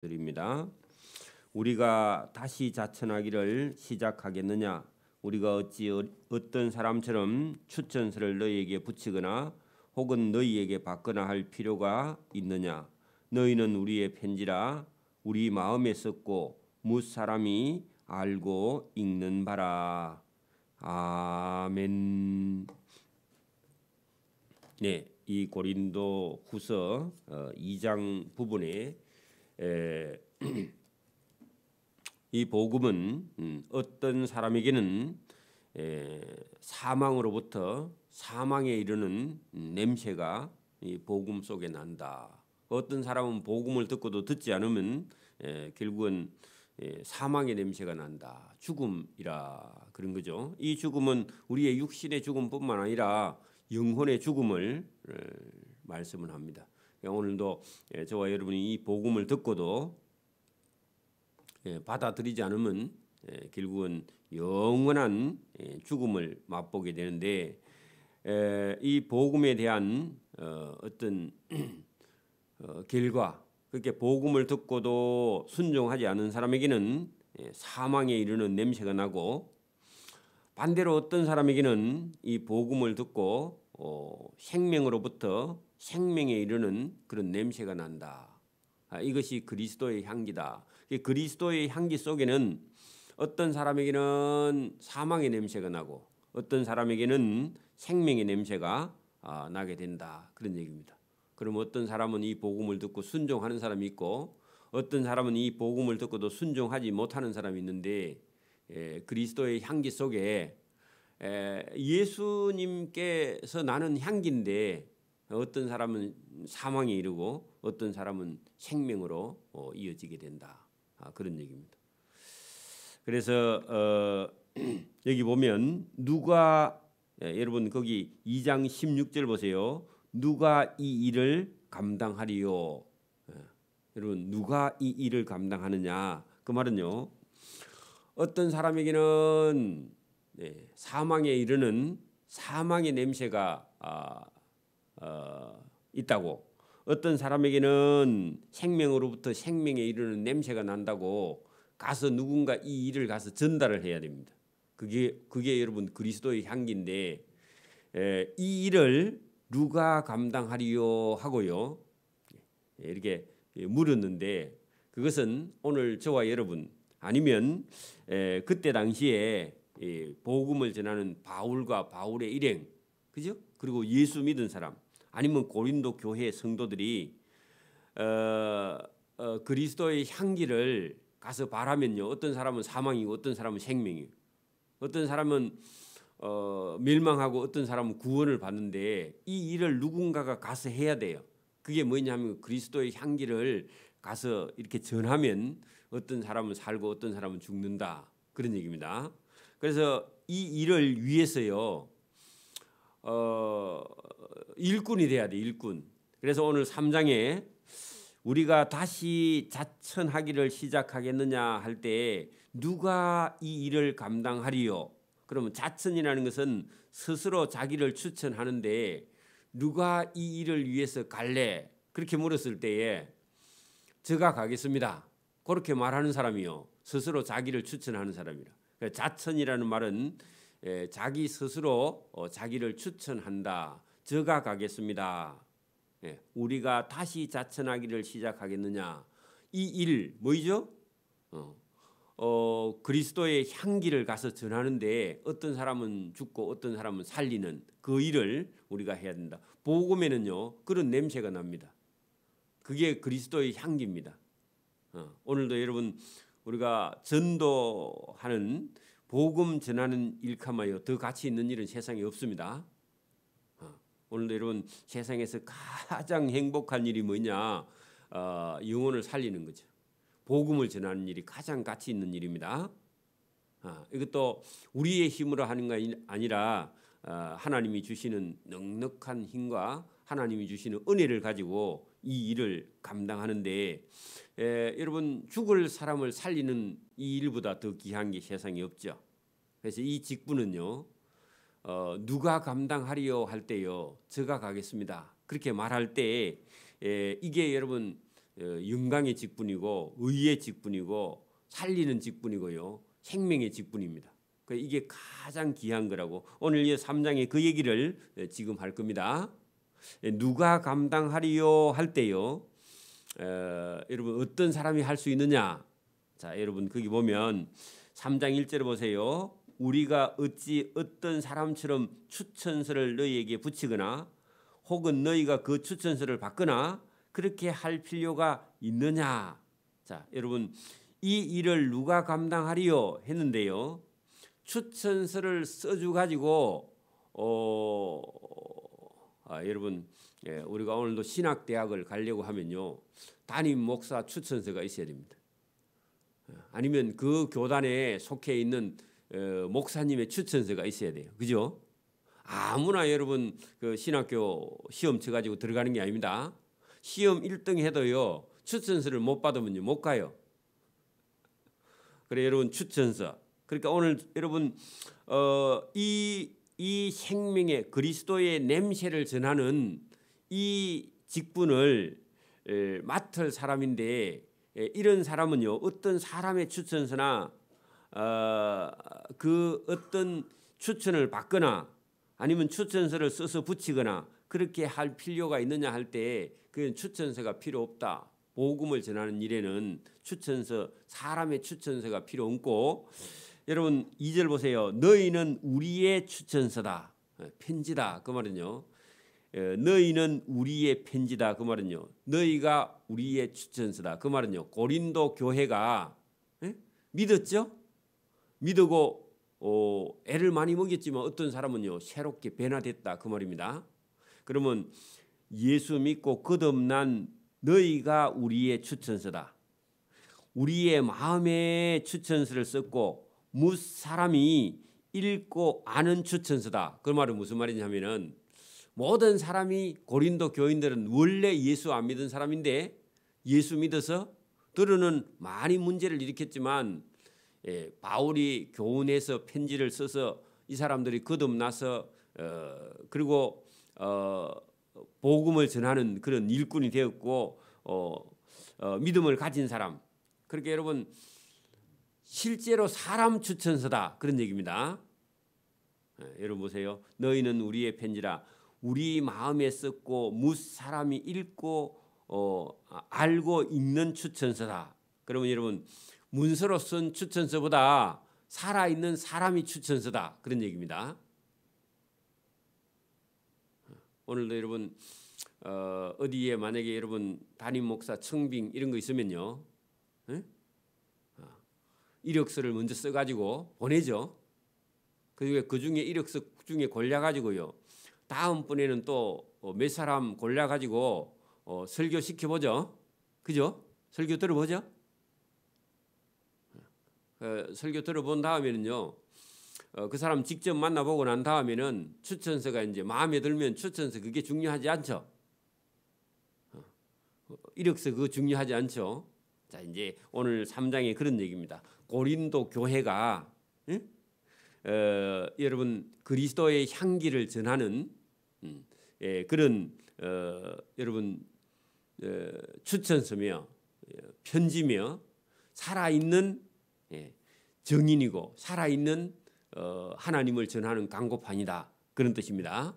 드립니다. 우리가 다시 자천하기를 시작하겠느냐? 우리가 어찌 어떤 사람처럼 추천서를 너희에게 붙이거나 혹은 너희에게 받거나 할 필요가 있느냐? 너희는 우리의 편지라 우리 마음에 썼고 뭇 사람이 알고 읽는 바라. 아멘. 네, 이 고린도 후서 2장 부분에 이 복음은 어떤 사람에게는 사망으로부터 사망에 이르는 냄새가 이 복음 속에 난다. 어떤 사람은 복음을 듣고도 듣지 않으면 결국은 사망의 냄새가 난다. 죽음이라 그런 거죠. 이 죽음은 우리의 육신의 죽음뿐만 아니라 영혼의 죽음을 말씀을 합니다. 오늘도 저와 여러분이 이 복음을 듣고도 받아들이지 않으면 결국은 영원한 죽음을 맛보게 되는데, 이 복음에 대한 어떤 결과, 그렇게 복음을 듣고도 순종하지 않은 사람에게는 사망에 이르는 냄새가 나고, 반대로 어떤 사람에게는 이 복음을 듣고 생명으로부터 생명에 이르는 그런 냄새가 난다. 이것이 그리스도의 향기다. 그리스도의 향기 속에는 어떤 사람에게는 사망의 냄새가 나고 어떤 사람에게는 생명의 냄새가 나게 된다. 그런 얘기입니다. 그럼 어떤 사람은 이 복음을 듣고 순종하는 사람이 있고 어떤 사람은 이 복음을 듣고도 순종하지 못하는 사람이 있는데, 그리스도의 향기 속에 예수님께서 나는 향기인데 어떤 사람은 사망에 이르고 어떤 사람은 생명으로 이어지게 된다. 그런 얘기입니다. 그래서 여기 보면 누가, 여러분 거기 2장 16절 보세요. 누가 이 일을 감당하리요? 여러분 누가 이 일을 감당하느냐? 그 말은요, 어떤 사람에게는 사망에 이르는 사망의 냄새가 있다고, 어떤 사람에게는 생명으로부터 생명에 이르는 냄새가 난다고 가서 누군가 이 일을 가서 전달을 해야 됩니다. 그게 여러분 그리스도의 향기인데, 이 일을 누가 감당하리요 하고요 이렇게 물었는데, 그것은 오늘 저와 여러분 아니면 그때 당시에 복음을 전하는 바울과 바울의 일행, 그죠? 그리고 예수 믿은 사람, 아니면 고린도 교회 성도들이 그리스도의 향기를 가서 바라면요, 어떤 사람은 사망이고 어떤 사람은 생명이에요. 어떤 사람은 멸망하고 어떤 사람은 구원을 받는데, 이 일을 누군가가 가서 해야 돼요. 그게 뭐냐면 그리스도의 향기를 가서 이렇게 전하면 어떤 사람은 살고 어떤 사람은 죽는다. 그런 얘기입니다. 그래서 이 일을 위해서요, 일꾼이 돼야 돼, 일꾼. 그래서 오늘 3장에 우리가 다시 자천하기를 시작하겠느냐 할 때 누가 이 일을 감당하리요? 그러면 자천이라는 것은 스스로 자기를 추천하는데, 누가 이 일을 위해서 갈래? 그렇게 물었을 때에 저가 가겠습니다. 그렇게 말하는 사람이요, 스스로 자기를 추천하는 사람이라. 자천이라는 말은 자기 스스로 자기를 추천한다. 저가 가겠습니다. 우리가 다시 자천하기를 시작하겠느냐? 이 일 뭐죠? 그리스도의 향기를 가서 전하는데 어떤 사람은 죽고 어떤 사람은 살리는 그 일을 우리가 해야 된다. 복음에는요 그런 냄새가 납니다. 그게 그리스도의 향기입니다. 오늘도 여러분 우리가 전도하는 복음 전하는 일감하여 더 가치 있는 일은 세상에 없습니다. 오늘도 여러분 세상에서 가장 행복한 일이 뭐냐? 영혼을 살리는 거죠. 복음을 전하는 일이 가장 가치 있는 일입니다. 이것도 우리의 힘으로 하는 게 아니라 하나님이 주시는 넉넉한 힘과 하나님이 주시는 은혜를 가지고 이 일을 감당하는데, 여러분 죽을 사람을 살리는 이 일보다 더 귀한 게 세상에 없죠. 그래서 이 직분은요, 누가 감당하리요 할 때요, 저가 가겠습니다. 그렇게 말할 때 이게 여러분 영광의 직분이고 의의 직분이고 살리는 직분이고요. 생명의 직분입니다. 이게 가장 귀한 거라고 오늘 이 3장에 그 얘기를 지금 할 겁니다. 누가 감당하리요 할 때요. 여러분 어떤 사람이 할 수 있느냐? 자, 여러분 거기 보면 3장 1절에 보세요. 우리가 어찌 어떤 사람처럼 추천서를 너희에게 붙이거나 혹은 너희가 그 추천서를 받거나 그렇게 할 필요가 있느냐? 자, 여러분 이 일을 누가 감당하리요 했는데요. 추천서를 써주 가지고 여러분 우리가 오늘도 신학대학을 가려고 하면요. 담임 목사 추천서가 있어야 됩니다. 아니면 그 교단에 속해 있는 목사님의 추천서가 있어야 돼요. 그죠? 아무나 여러분 그 신학교 시험 쳐가지고 들어가는 게 아닙니다. 시험 1등 해도요. 추천서를 못 받으면 못 가요. 그래 여러분 추천서. 그러니까 오늘 여러분 이 생명의 그리스도의 냄새를 전하는 이 직분을 맡을 사람인데 이런 사람은요 어떤 사람의 추천서나 그 어떤 추천을 받거나 아니면 추천서를 써서 붙이거나 그렇게 할 필요가 있느냐 할 때 그 추천서가 필요 없다. 복음을 전하는 일에는 추천서 사람의 추천서가 필요 없고 여러분 2절 보세요. 너희는 우리의 추천서다. 편지다. 그 말은요. 너희는 우리의 편지다. 그 말은요. 너희가 우리의 추천서다. 그 말은요. 고린도 교회가 믿었죠? 믿고 애를 많이 먹였지만 어떤 사람은요. 새롭게 변화됐다. 그 말입니다. 그러면 예수 믿고 거듭난 너희가 우리의 추천서다. 우리의 마음의 추천서를 썼고 무 사람이 읽고 아는 추천서다. 그 말은 무슨 말이냐면은 모든 사람이 고린도 교인들은 원래 예수 안 믿은 사람인데 예수 믿어서 들어는 많이 문제를 일으켰지만 바울이 교훈해서 편지를 써서 이 사람들이 거듭나서 그리고 복음을 전하는 그런 일꾼이 되었고 믿음을 가진 사람. 그렇게 여러분 실제로 사람 추천서다 그런 얘기입니다. 여러분 보세요. 너희는 우리의 편지라 우리 마음에 썼고 무 사람이 읽고 알고 읽는 추천서다. 그러면 여러분 문서로 쓴 추천서보다 살아있는 사람이 추천서다 그런 얘기입니다. 오늘도 여러분 어디에 만약에 여러분 담임 목사 청빙 이런 거 있으면요. 이력서를 먼저 써가지고 보내죠. 그 중에 이력서 중에 골라가지고요. 다음번에는 또 몇 사람 골라가지고 설교 시켜보죠. 그죠? 설교 들어보죠. 설교 들어본 다음에는요. 그 사람 직접 만나보고 난 다음에는 추천서가 이제 마음에 들면 추천서 그게 중요하지 않죠. 이력서 그거 중요하지 않죠. 자 이제 오늘 3장에 그런 얘기입니다. 고린도 교회가 여러분 그리스도의 향기를 전하는 그런 여러분 추천서며 편지며 살아있는 정인이고 살아있는 하나님을 전하는 강고판이다 그런 뜻입니다.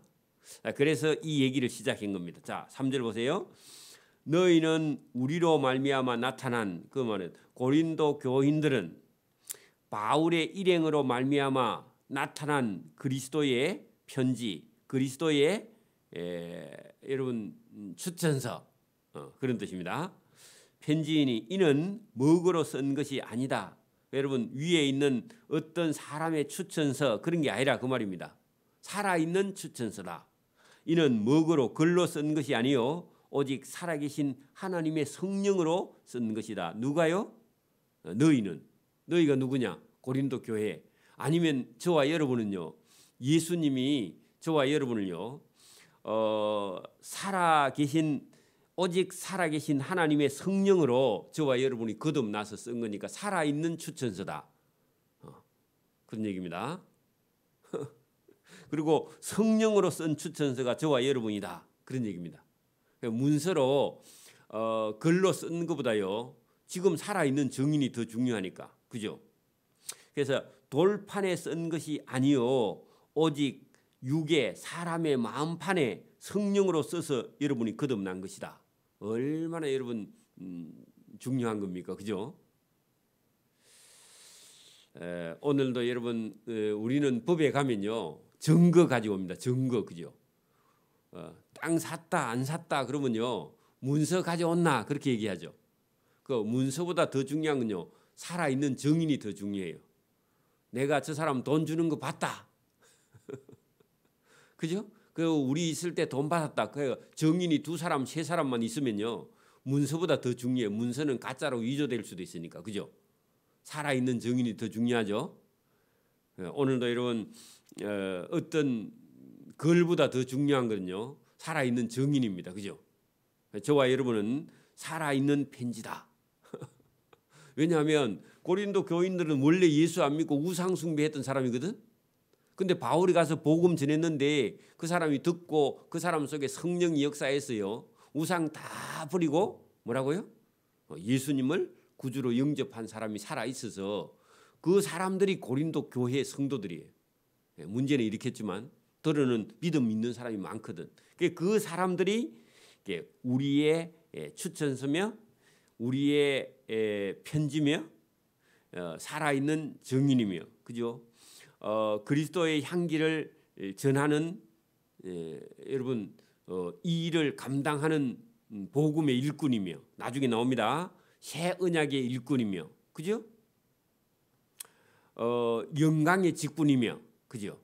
그래서 이 얘기를 시작한 겁니다. 자 3절 보세요. 너희는 우리로 말미암아 나타난 그 말은 고린도 교인들은 바울의 일행으로 말미암아 나타난 그리스도의 편지, 그리스도의 여러분 추천서 그런 뜻입니다. 편지이니 이는 먹으로 쓴 것이 아니다. 여러분 위에 있는 어떤 사람의 추천서 그런 게 아니라 그 말입니다. 살아있는 추천서다. 이는 먹으로 글로 쓴 것이 아니요 오직 살아계신 하나님의 성령으로 쓴 것이다. 누가요? 너희가 누구냐? 고린도 교회. 아니면 저와 여러분은요. 예수님이 저와 여러분을요. 오직 살아계신 하나님의 성령으로 저와 여러분이 거듭나서 쓴 거니까 살아있는 추천서다. 그런 얘기입니다. 그리고 성령으로 쓴 추천서가 저와 여러분이다. 그런 얘기입니다. 문서로 글로 쓴 것보다요 지금 살아있는 증인이 더 중요하니까, 그죠? 그래서 돌판에 쓴 것이 아니요 오직 육의 사람의 마음판에 성령으로 써서 여러분이 거듭난 것이다. 얼마나 여러분 중요한 겁니까, 그죠? 오늘도 여러분 우리는 법에 가면요 증거 가지고 옵니다. 증거, 그죠? 땅 샀다 안 샀다 그러면요 문서 가져왔나 그렇게 얘기하죠. 그 문서보다 더 중요한 건요 살아있는 증인이 더 중요해요. 내가 저 사람 돈 주는 거 봤다. 그죠? 그 우리 있을 때 돈 받았다. 그 증인이 2사람 3사람만 있으면요 문서보다 더 중요해요. 문서는 가짜로 위조될 수도 있으니까, 그죠? 살아있는 증인이 더 중요하죠. 오늘도 여러분 어떤 글보다 더 중요한 거는요 살아있는 증인입니다, 그죠? 저와 여러분은 살아있는 편지다. 왜냐하면 고린도 교인들은 원래 예수 안 믿고 우상 숭배했던 사람이거든. 근데 바울이 가서 복음 전했는데 그 사람이 듣고 그 사람 속에 성령이 역사했어요. 우상 다 버리고 뭐라고요? 예수님을 구주로 영접한 사람이 살아 있어서 그 사람들이 고린도 교회 성도들이에요. 문제는 이렇겠지만 들어는 믿음 있는 사람이 많거든. 그 사람들이 우리의 추천서며 우리의 편지며 살아있는 증인이며, 그죠? 그리스도의 향기를 전하는 여러분 이 일을 감당하는 복음의 일꾼이며, 나중에 나옵니다. 새 언약의 일꾼이며, 그죠? 영광의 직분이며, 그죠?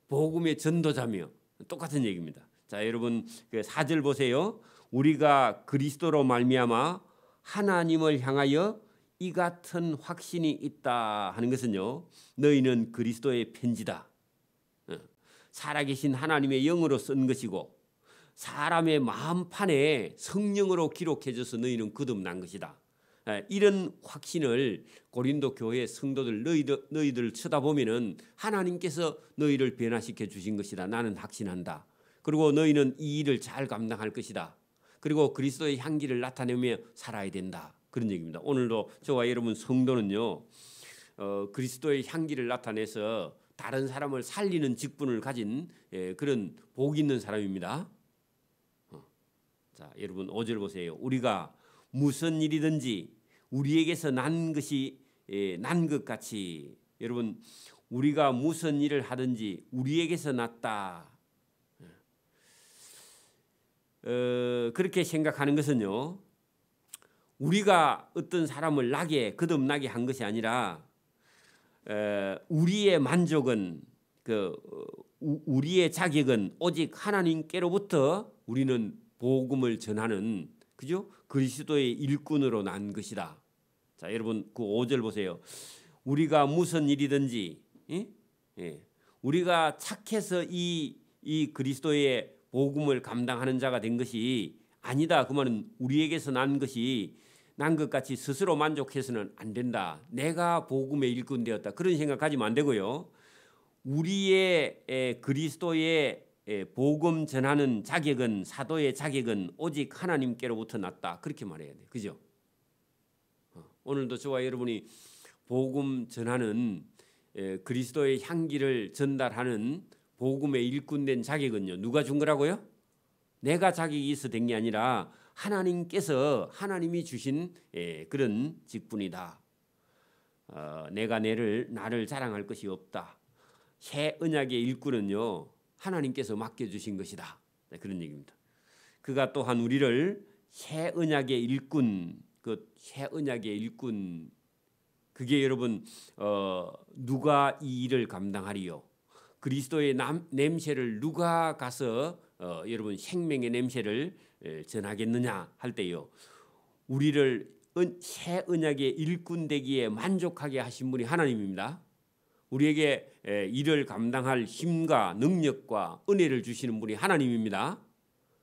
복음의 전도자며 똑같은 얘기입니다. 자, 여러분 그 4절 보세요. 우리가 그리스도로 말미암아 하나님을 향하여 이 같은 확신이 있다 하는 것은요 너희는 그리스도의 편지다. 살아계신 하나님의 영으로 쓴 것이고 사람의 마음판에 성령으로 기록해져서 너희는 거듭난 것이다. 이런 확신을 고린도 교회 성도들 너희들 쳐다보면은 하나님께서 너희를 변화시켜 주신 것이다. 나는 확신한다. 그리고 너희는 이 일을 잘 감당할 것이다. 그리고 그리스도의 향기를 나타내며 살아야 된다. 그런 얘기입니다. 오늘도 저와 여러분 성도는요 그리스도의 향기를 나타내서 다른 사람을 살리는 직분을 가진 그런 복 있는 사람입니다. 자, 여러분 5절 보세요. 우리가 무슨 일이든지 우리에게서 난 것이 난 것 같이, 여러분 우리가 무슨 일을 하든지 우리에게서 났다. 그렇게 생각하는 것은요 우리가 어떤 사람을 거듭나게 한 것이 아니라 우리의 만족은 우리의 자격은 오직 하나님께로부터 우리는 복음을 전하는, 그죠? 그리스도의 일꾼으로 난 것이다. 자, 여러분 그 5절 보세요. 우리가 무슨 일이든지 우리가 착해서 이 그리스도의 복음을 감당하는 자가 된 것이 아니다. 그 말은 우리에게서 난 것이 난 것 같이 스스로 만족해서는 안 된다. 내가 복음의 일꾼 되었다. 그런 생각하지면 안 되고요. 우리의 그리스도의 복음 전하는 자격은, 사도의 자격은 오직 하나님께로부터 났다. 그렇게 말해야 돼. 그죠? 오늘도 저와 여러분이 복음 전하는 그리스도의 향기를 전달하는 복음의 일꾼된 자격은요. 누가 준 거라고요? 내가 자격이 있어 된 게 아니라 하나님께서, 하나님이 주신 그런 직분이다. 내가 나를 자랑할 것이 없다. 새 언약의 일꾼은요 하나님께서 맡겨주신 것이다. 그런 얘기입니다. 그가 또한 우리를 새 언약의 일꾼, 그 새 언약의 일꾼, 그게 여러분 누가 이 일을 감당하리요? 그리스도의 냄새를 누가 가서 여러분 생명의 냄새를 전하겠느냐 할 때요. 우리를 새 언약의 일꾼 되기에 만족하게 하신 분이 하나님입니다. 우리에게 일을 감당할 힘과 능력과 은혜를 주시는 분이 하나님입니다.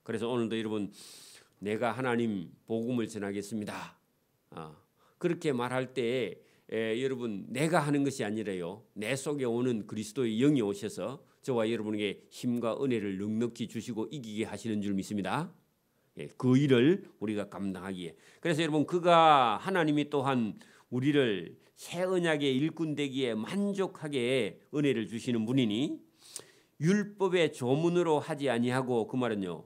그래서 오늘도 여러분 내가 하나님 복음을 전하겠습니다. 그렇게 말할 때 여러분 내가 하는 것이 아니라요. 내 속에 오는 그리스도의 영이 오셔서 저와 여러분에게 힘과 은혜를 넉넉히 주시고 이기게 하시는 줄 믿습니다. 그 일을 우리가 감당하기에. 그래서 여러분 그가 하나님이 또한 우리를 새 언약의 일꾼 되기에 만족하게 은혜를 주시는 분이니 율법의 조문으로 하지 아니하고 그 말은요.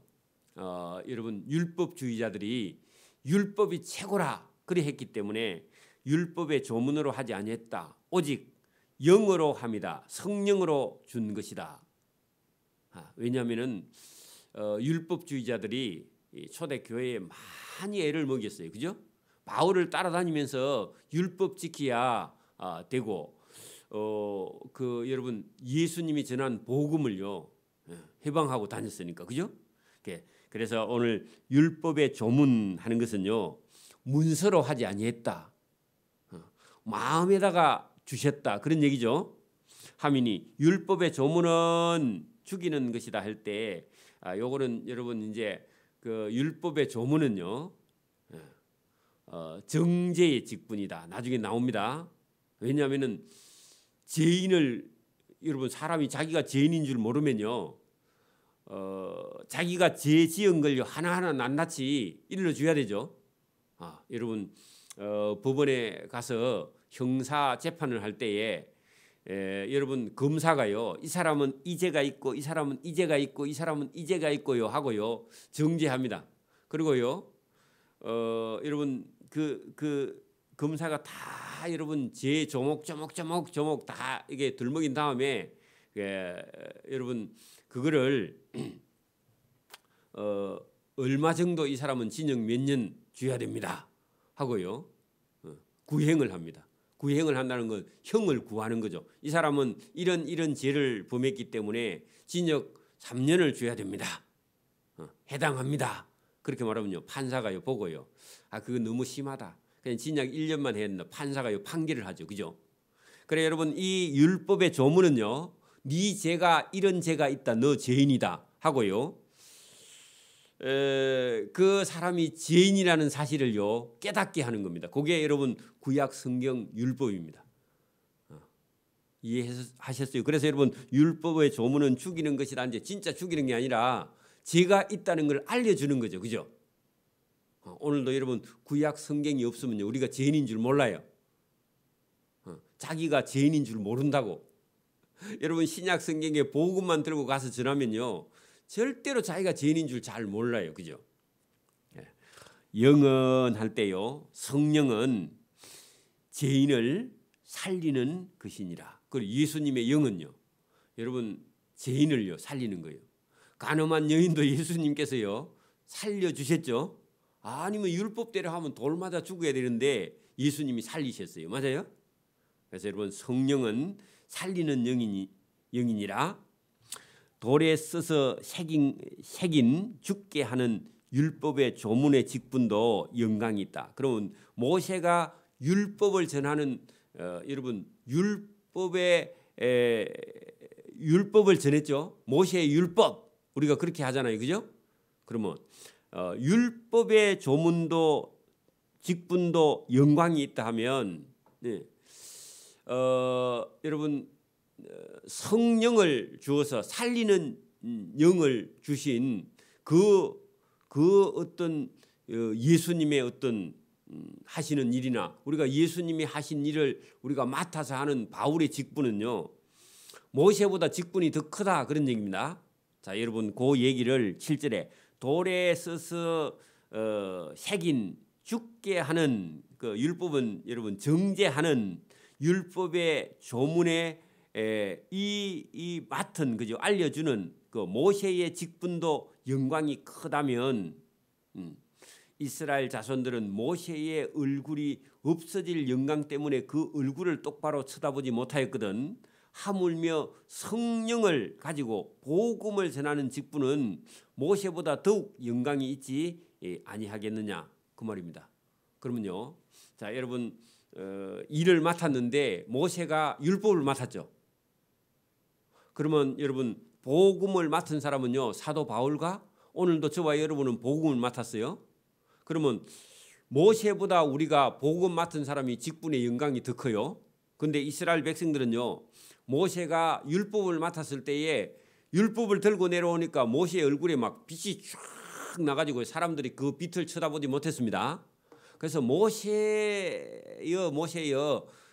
여러분 율법주의자들이 율법이 최고라 그리 했기 때문에 율법의 조문으로 하지 아니했다. 오직 영으로 함이다. 성령으로 준 것이다. 왜냐하면은 율법주의자들이 초대 교회에 많이 애를 먹였어요. 그죠? 바울을 따라다니면서 율법 지켜야 되고 여러분 예수님이 전한 복음을요 해방하고 다녔으니까. 그죠? 그래서 오늘 율법의 조문하는 것은요 문서로 하지 아니했다. 마음에다가 주셨다. 그런 얘기죠. 하미니 율법의 조문은 죽이는 것이다 할 때 요거는 여러분 이제 그 율법의 조문은요 정죄의 직분이다. 나중에 나옵니다. 왜냐하면은 죄인을 여러분 사람이 자기가 죄인인 줄 모르면요 자기가 죄 지은 걸 하나하나 낱낱이 일러줘야 되죠. 여러분 법원에 가서 형사 재판을 할 때에 여러분 검사가요 이 사람은 이 죄가 있고 이 사람은 이 죄가 있고 이 사람은 이 죄가 있고요 하고요 정죄합니다. 그리고요 여러분 그 검사가 다 여러분 죄 조목 다 이게 들먹인 다음에 여러분 그거를 얼마 정도 이 사람은 징역 몇 년 줘야 됩니다 하고요 구형을 합니다. 구형을 한다는 건 형을 구하는 거죠. 이 사람은 이런 죄를 범했기 때문에 징역 3년을 줘야 됩니다. 해당합니다. 그렇게 말하면요 판사가요 보고요 그거 너무 심하다. 그냥 징역 1년만 해야 된다. 판사가요 판결을 하죠. 그죠? 그래 여러분 이 율법의 조문은요 네 죄가 이런 죄가 있다. 너 죄인이다 하고요 그 사람이 죄인이라는 사실을요 깨닫게 하는 겁니다. 그게 여러분 구약 성경 율법입니다. 이해하셨어요? 그래서 여러분 율법의 조문은 죽이는 것이다. 이제 진짜 죽이는 게 아니라 죄가 있다는 걸 알려주는 거죠. 그죠? 오늘도 여러분 구약 성경이 없으면요 우리가 죄인인 줄 몰라요. 자기가 죄인인 줄 모른다고. 여러분 신약 성경에 복음만 들고 가서 전하면요 절대로 자기가 죄인인 줄 잘 몰라요. 그죠? 영은 할 때요 성령은 죄인을 살리는 것이니라. 그리고 예수님의 영은요 여러분 죄인을요 살리는 거예요. 가늠한 여인도 예수님께서요 살려주셨죠. 아니면 율법대로 하면 돌마다 죽어야 되는데 예수님이 살리셨어요. 맞아요? 그래서 여러분 성령은 살리는 영이니라. 돌에 써서 새긴 죽게 하는 율법의 조문의 직분도 영광이 있다. 그러면 모세가 율법을 전하는 여러분 율법을 전했죠. 모세의 율법 우리가 그렇게 하잖아요. 그죠? 그러면 율법의 조문도 직분도 영광이 있다 하면 여러분 성령을 주어서 살리는 영을 주신 그 어떤 예수님의 어떤 하시는 일이나 우리가 예수님이 하신 일을 우리가 맡아서 하는 바울의 직분은요 모세보다 직분이 더 크다 그런 얘기입니다. 자 여러분 그 얘기를 7절에 돌에 써서 새긴 죽게 하는 그 율법은 여러분 정죄하는 율법의 조문에 이 맡은 그죠 알려주는 그 모세의 직분도 영광이 크다면 이스라엘 자손들은 모세의 얼굴이 없어질 영광 때문에 그 얼굴을 똑바로 쳐다보지 못하였거든. 하물며 성령을 가지고 복음을 전하는 직분은 모세보다 더욱 영광이 있지 아니하겠느냐 그 말입니다. 그러면요, 자 여러분 일을 맡았는데 모세가 율법을 맡았죠. 그러면 여러분 복음을 맡은 사람은요 사도 바울과 오늘도 저와 여러분은 복음을 맡았어요. 그러면 모세보다 우리가 복음 맡은 사람이 직분의 영광이 더 커요. 그런데 이스라엘 백성들은요 모세가 율법을 맡았을 때에 율법을 들고 내려오니까 모세의 얼굴에 막 빛이 쫙 쫙 나가지고 사람들이 그 빛을 쳐다보지 못했습니다. 그래서 모세여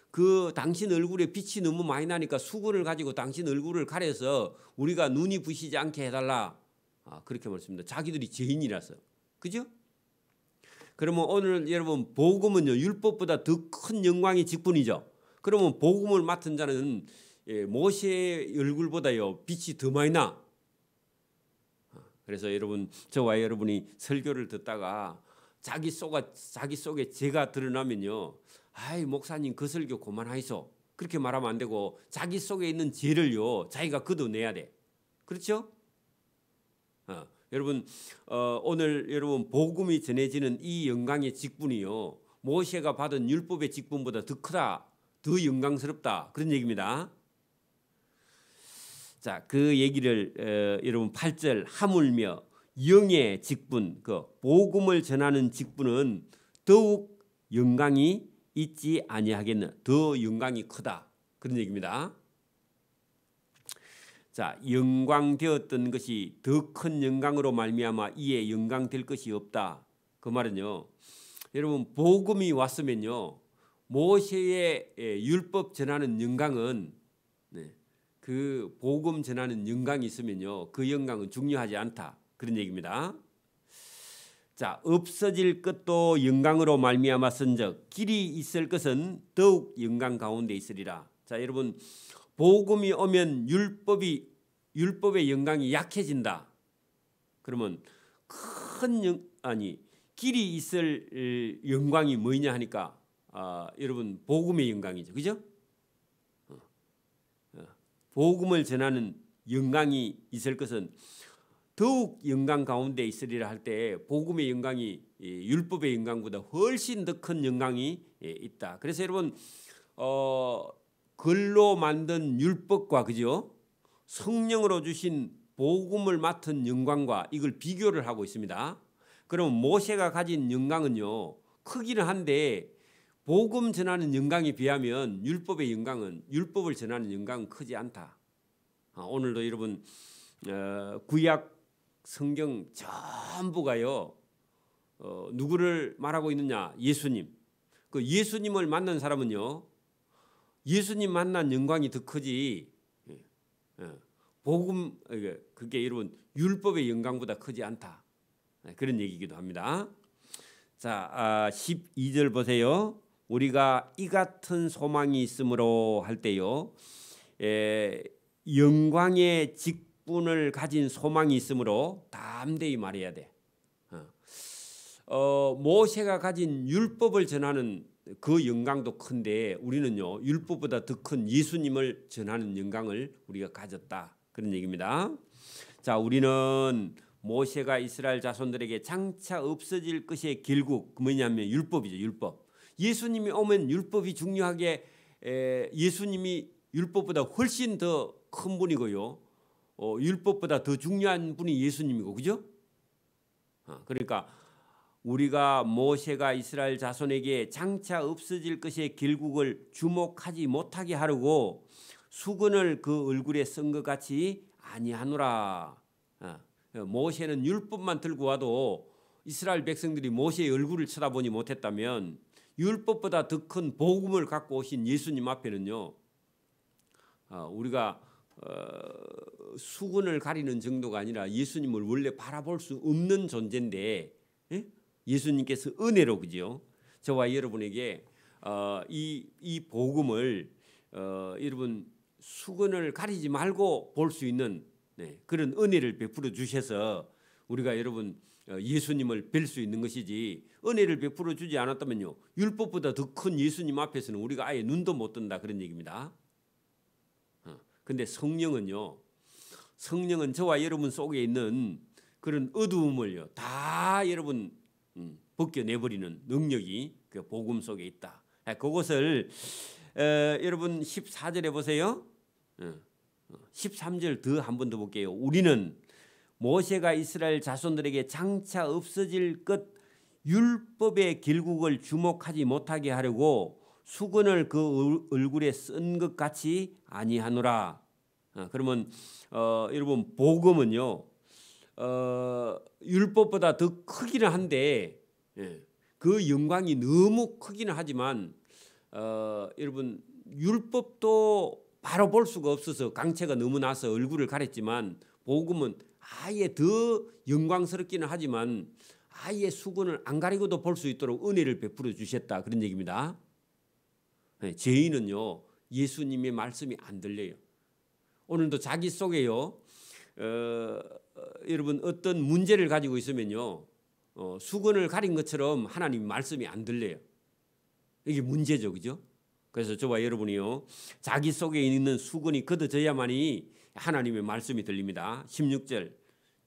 그 당신 얼굴에 빛이 너무 많이 나니까 수건을 가지고 당신 얼굴을 가려서 우리가 눈이 부시지 않게 해달라. 그렇게 말씀합니다. 자기들이 죄인이라서. 그죠? 그러면 오늘 여러분 복음은요 율법보다 더 큰 영광의 직분이죠. 그러면 복음을 맡은 자는 모세의 얼굴보다요 빛이 더 많이 나. 그래서 여러분 저와 여러분이 설교를 듣다가 자기 속에 죄가 드러나면요, 아이 목사님 그 설교 그만하이소. 그렇게 말하면 안 되고 자기 속에 있는 죄를요 자기가 걷어내야 돼. 그렇죠? 여러분 오늘 여러분 복음이 전해지는 이 영광의 직분이요 모세가 받은 율법의 직분보다 더 크다, 더 영광스럽다 그런 얘기입니다. 자, 그 얘기를 여러분 8절 하물며 영의 직분, 그 복음을 전하는 직분은 더욱 영광이 있지 아니하겠느냐. 더 영광이 크다 그런 얘기입니다. 자, 영광되었던 것이 더 큰 영광으로 말미암아 이에 영광될 것이 없다. 그 말은요, 여러분 복음이 왔으면요 모세의 율법 전하는 영광은 그 복음 전하는 영광이 있으면요 그 영광은 중요하지 않다 그런 얘기입니다. 자, 없어질 것도 영광으로 말미암았은즉 길이 있을 것은 더욱 영광 가운데 있으리라. 자, 여러분 복음이 오면 율법의 영광이 약해진다. 그러면 길이 있을 영광이 뭐냐 하니까 여러분 복음의 영광이죠, 그죠? 복음을 전하는 영광이 있을 것은 더욱 영광 가운데 있으리라 할 때 복음의 영광이 율법의 영광보다 훨씬 더 큰 영광이 있다. 그래서 여러분 글로 만든 율법과 그죠? 성령으로 주신 복음을 맡은 영광과 이걸 비교를 하고 있습니다. 그럼 모세가 가진 영광은요 크기는 한데 복음 전하는 영광에 비하면 율법을 전하는 영광은 크지 않다. 오늘도 여러분 구약 성경 전부가요 누구를 말하고 있느냐? 예수님. 그 예수님을 만난 사람은요 예수님 만난 영광이 더 크지 복음 그게 여러분 율법의 영광보다 크지 않다. 그런 얘기이기도 합니다. 자, 12절 보세요. 우리가 이 같은 소망이 있으므로 할 때요 영광의 직분을 가진 소망이 있으므로 담대히 말해야 돼. 모세가 가진 율법을 전하는 그 영광도 큰데 우리는요 율법보다 더 큰 예수님을 전하는 영광을 우리가 가졌다 그런 얘기입니다. 자, 우리는 모세가 이스라엘 자손들에게 장차 없어질 것의 결국 뭐냐면 율법이죠. 율법. 예수님이 오면 율법이 중요하게 예수님이 율법보다 훨씬 더 큰 분이고요. 율법보다 더 중요한 분이 예수님이고 그죠? 그러니까 우리가 모세가 이스라엘 자손에게 장차 없어질 것의 결국을 주목하지 못하게 하려고 수건을 그 얼굴에 쓴 것 같이 아니하노라. 모세는 율법만 들고 와도 이스라엘 백성들이 모세의 얼굴을 쳐다보지 못했다면 율법보다 더 큰 복음을 갖고 오신 예수님 앞에는요 우리가 수건을 가리는 정도가 아니라 예수님을 원래 바라볼 수 없는 존재인데 예수님께서 은혜로 그죠? 저와 여러분에게 이 복음을 여러분 수건을 가리지 말고 볼 수 있는 그런 은혜를 베풀어 주셔서 우리가 여러분 예수님을 뵐 수 있는 것이지 은혜를 베풀어 주지 않았다면요 율법보다 더 큰 예수님 앞에서는 우리가 아예 눈도 못 뜬다 그런 얘기입니다. 근데 성령은 저와 여러분 속에 있는 그런 어두움을요 다 여러분 벗겨내버리는 능력이 그 복음 속에 있다. 그것을 여러분 14절에 보세요. 13절 더 한 번 더 볼게요. 우리는 모세가 이스라엘 자손들에게 장차 없어질 것 율법의 결국을 주목하지 못하게 하려고 수건을 그 얼굴에 쓴 것 같이 아니하노라. 그러면 여러분 복음은요 율법보다 더 크기는 한데 그 영광이 너무 크기는 하지만 여러분 율법도 바로 볼 수가 없어서 강체가 너무 나서 얼굴을 가렸지만 복음은 아예 더 영광스럽기는 하지만 아예 수건을 안 가리고도 볼 수 있도록 은혜를 베풀어 주셨다 그런 얘기입니다. 죄인은요 예수님의 말씀이 안 들려요. 오늘도 자기 속에요 여러분 어떤 문제를 가지고 있으면요 수건을 가린 것처럼 하나님 말씀이 안 들려요. 이게 문제죠, 그죠? 그래서 저와 여러분이요 자기 속에 있는 수건이 걷어져야만이 하나님의 말씀이 들립니다. 16절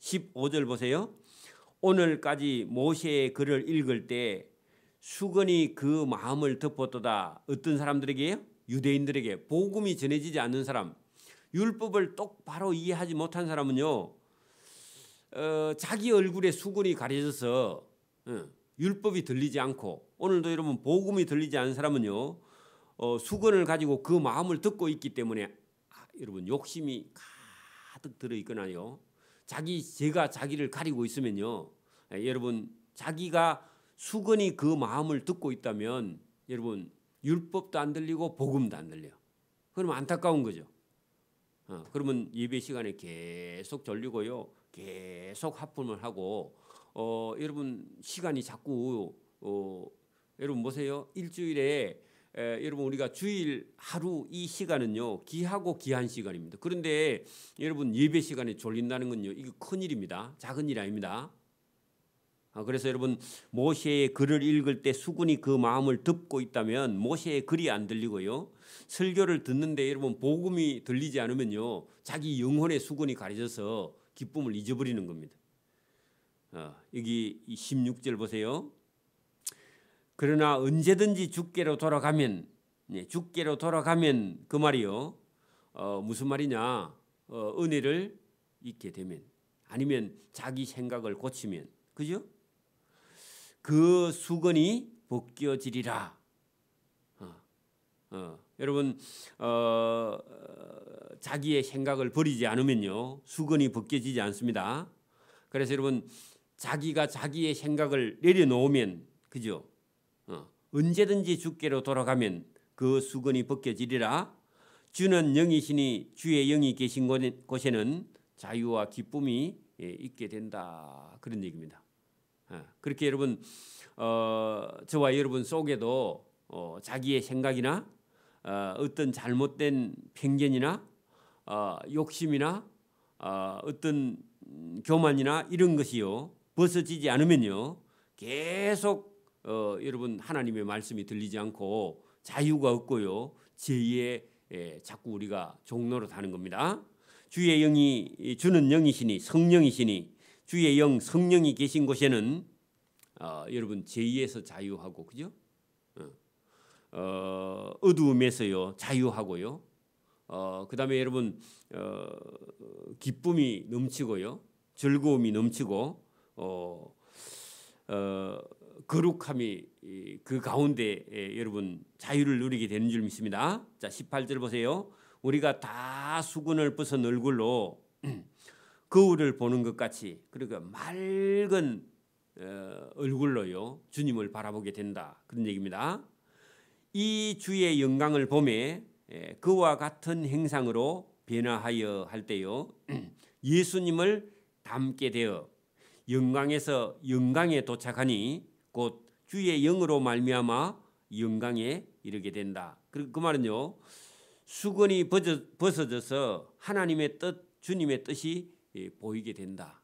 15절 보세요. 오늘까지 모세의 글을 읽을 때 수건이 그 마음을 덮었도다. 어떤 사람들에게요? 유대인들에게. 복음이 전해지지 않는 사람, 율법을 똑바로 이해하지 못한 사람은요 자기 얼굴에 수건이 가려져서 율법이 들리지 않고, 오늘도 여러분 복음이 들리지 않는 사람은요 수건을 가지고 그 마음을 듣고 있기 때문에 여러분 욕심이 가득 들어있거나요 제가 자기를 가리고 있으면요 여러분 자기가 수건이 그 마음을 듣고 있다면 여러분 율법도 안 들리고 복음도 안 들려요. 그러면 안타까운 거죠. 그러면 예배 시간에 계속 졸리고요 계속 하품을 하고 여러분 시간이 자꾸 여러분 보세요. 일주일에 여러분 우리가 주일 하루 이 시간은요 귀하고 귀한 시간입니다. 그런데 여러분 예배 시간에 졸린다는 건요 이거 큰일입니다. 작은 일이 아닙니다. 그래서 여러분 모세의 글을 읽을 때 수군이 그 마음을 덮고 있다면 모세의 글이 안 들리고요 설교를 듣는데 여러분 복음이 들리지 않으면요 자기 영혼의 수군이 가려져서 기쁨을 잊어버리는 겁니다. 여기 16절 보세요. 그러나 언제든지 주께로 돌아가면, 주께로 돌아가면 그 말이요 무슨 말이냐, 은혜를 잊게 되면, 아니면 자기 생각을 고치면, 그죠? 그 수건이 벗겨지리라. 여러분 자기의 생각을 버리지 않으면요 수건이 벗겨지지 않습니다. 그래서 여러분 자기가 자기의 생각을 내려놓으면, 그죠? 언제든지 주께로 돌아가면 그 수건이 벗겨지리라. 주는 영이시니 주의 영이 계신 곳에는 자유와 기쁨이 있게 된다. 그런 얘기입니다. 그렇게 여러분 저와 여러분 속에도 자기의 생각이나 어떤 잘못된 편견이나 욕심이나 어떤 교만이나 이런 것이요 벗어지지 않으면요 계속 여러분 하나님의 말씀이 들리지 않고 자유가 없고요 죄에 자꾸 우리가 종로로 타는 겁니다. 주의 영이 주는 영이시니 성령이시니 주의 영 성령이 계신 곳에는 여러분 죄에서 자유하고, 그죠? 어두움에서요 자유하고요. 그다음에 여러분 기쁨이 넘치고요, 즐거움이 넘치고, 거룩함이 그 가운데 여러분 자유를 누리게 되는 줄 믿습니다. 자 18절 보세요. 우리가 다 수건을 벗은 얼굴로 거울을 보는 것 같이, 그러니까 맑은 얼굴로요 주님을 바라보게 된다. 그런 얘기입니다. 이 주의 영광을 보매 그와 같은 행상으로 변화하여 할 때요 예수님을 닮게 되어 영광에서 영광에 도착하니 곧 주의 영으로 말미암아 영광에 이르게 된다. 그 말은요 수건이 벗어져서 하나님의 뜻, 주님의 뜻이 보이게 된다.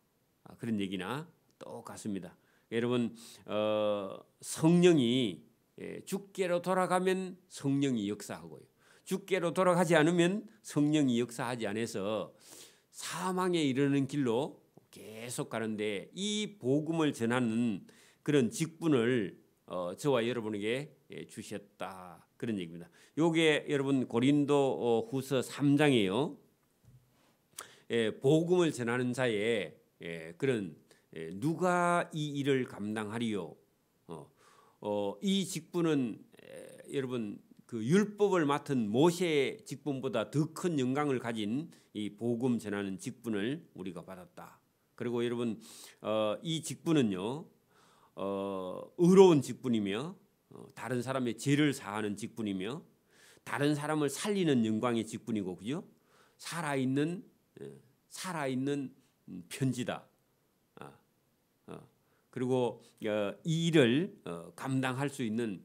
그런 얘기나 똑같습니다. 여러분 성령이 주께로 돌아가면 성령이 역사하고요, 주께로 돌아가지 않으면 성령이 역사하지 않아서 사망에 이르는 길로 계속 가는데, 이 복음을 전하는 그런 직분을 저와 여러분에게 주셨다. 그런 얘기입니다. 요게 여러분 고린도 후서 3장이에요. 복음을 전하는 자의 그런 누가 이 일을 감당하리요. 이 직분은 여러분 그 율법을 맡은 모세의 직분보다 더 큰 영광을 가진 이 복음 전하는 직분을 우리가 받았다. 그리고 여러분 이 직분은요 의로운 직분이며 다른 사람의 죄를 사하는 직분이며 다른 사람을 살리는 영광의 직분이고 그죠? 살아있는 편지다. 그리고 이 일을 감당할 수 있는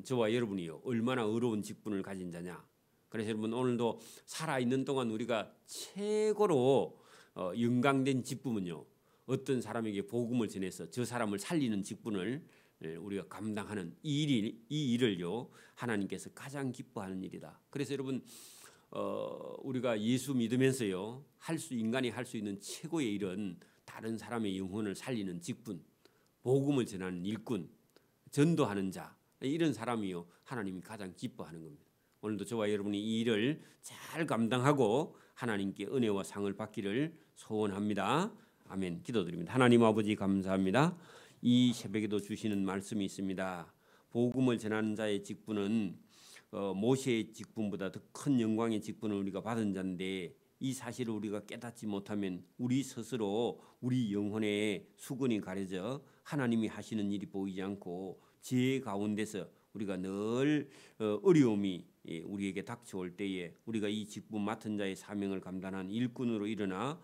저와 여러분이요 얼마나 의로운 직분을 가진 자냐. 그래서 여러분 오늘도 살아있는 동안 우리가 최고로 영광된 직분은요 어떤 사람에게 복음을 전해서 저 사람을 살리는 직분을 우리가 감당하는 이 일을요 하나님께서 가장 기뻐하는 일이다. 그래서 여러분 우리가 예수 믿으면서요 인간이 할 수 있는 최고의 일은 다른 사람의 영혼을 살리는 직분, 복음을 전하는 일꾼, 전도하는 자 이런 사람이요 하나님이 가장 기뻐하는 겁니다. 오늘도 저와 여러분이 이 일을 잘 감당하고 하나님께 은혜와 상을 받기를 소원합니다. 아멘. 기도드립니다. 하나님 아버지 감사합니다. 이 새벽에도 주시는 말씀이 있습니다. 복음을 전하는 자의 직분은 모세의 직분보다 더 큰 영광의 직분을 우리가 받은 자인데 이 사실을 우리가 깨닫지 못하면 우리 스스로 우리 영혼에 수건이 가려져 하나님이 하시는 일이 보이지 않고 죄 가운데서 우리가 늘 어려움이 우리에게 닥쳐올 때에 우리가 이 직분 맡은 자의 사명을 감당한 일꾼으로 일어나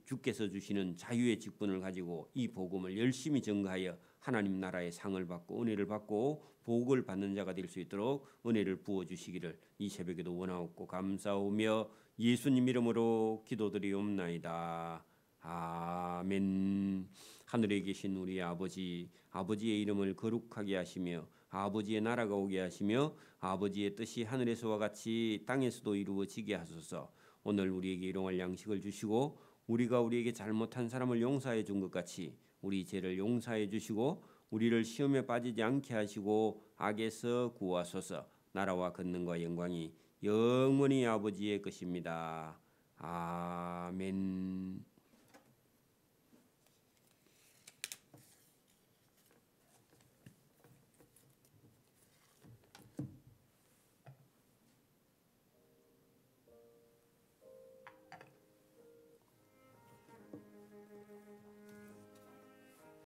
주께서 주시는 자유의 직분을 가지고 이 복음을 열심히 전가하여 하나님 나라의 상을 받고 은혜를 받고 복을 받는 자가 될 수 있도록 은혜를 부어 주시기를 이 새벽에도 원하옵고 감사오며 예수님 이름으로 기도드리옵나이다. 아멘. 하늘에 계신 우리 아버지의 이름을 거룩하게 하시며 아버지의 나라가 오게 하시며 아버지의 뜻이 하늘에서와 같이 땅에서도 이루어지게 하소서. 오늘 우리에게 일용할 양식을 주시고 우리가 우리에게 잘못한 사람을 용서해 준 것 같이 우리 죄를 용서해 주시고 우리를 시험에 빠지지 않게 하시고 악에서 구하소서. 나라와 권능과 영광이 영원히 아버지의 것입니다. 아멘.